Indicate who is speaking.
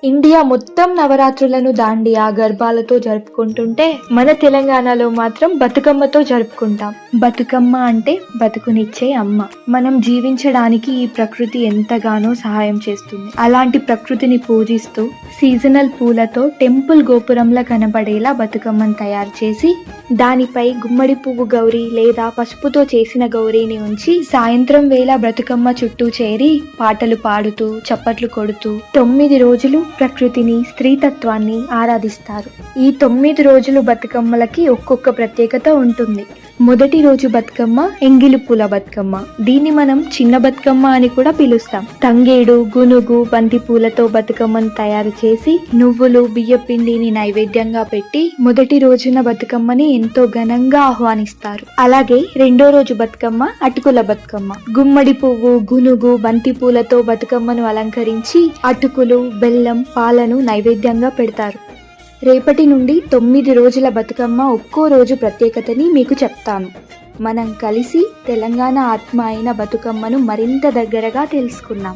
Speaker 1: India మొత్తం నవరాత్రులను దాండియా గర్భాలతో జరుపుకుంటుంటే మన తెలంగాణలో మాత్రం బతుకమ్మతో జరుపుకుంటాం. బతుకమ్మ అంటే బతుకునిచ్చే అమ్మ. మనం జీవించడానికి ఈ ప్రకృతి ఎంతగానో సహాయం చేస్తుంది. అలాంటి ప్రకృతిని పూజిస్తూ సీజనల్ పూలతో టెంపుల్ గోపురంలా కనబడేలా బతుకమ్మను తయారు చేసి దానిపై గుమ్మడి పువ్వు గౌరీ లేదా పసుపుతో చేసిన గౌరీని ఉంచి సాయంత్రం వేళ బతుకమ్మ చుట్టూ చేరి పాటలు పాడుతూ చప్పట్లు కొడుతూ 9 రోజులు ప్రకృతిని స్త్రీతత్వాన్ని ఆరాధిస్తారు. ఈ 9 రోజులు బతుకమ్మలకి ఒక్కొక్క ప్రత్యేకత ఉంటుంది. మొదటి రోజు బతుకమ్మ ఎంగిలి పూల బతుకమ్మ. దీన్ని మనం చిన్న బతుకమ్మ అని కూడా పిలుస్తాం. తంగేడు, గునుగు, బంతి పూలతో బతుకమ్మను తయారు చేసి నువ్వులు, బియ్య పిండిని నైవేద్యంగా పెట్టి మొదటి రోజున బతుకమ్మని ఎంతో ఘనంగా ఆహ్వానిస్తారు. అలాగే రెండో రోజు బతుకమ్మ అటుకుల బతుకమ్మ. గుమ్మడి పువ్వు, గునుగు, బంతి పూలతో బతుకమ్మను అలంకరించి అటుకులు, బెల్లం, పాలను నైవేద్యంగా పెడతారు. రేపటి నుండి 9 రోజుల బతుకమ్మ ఒక్కో రోజు ప్రత్యేకతని మీకు చెప్తాను. మనం కలిసి తెలంగాణ ఆత్మ అయిన బతుకమ్మను మరింత దగ్గరగా తెలుసుకుందాం.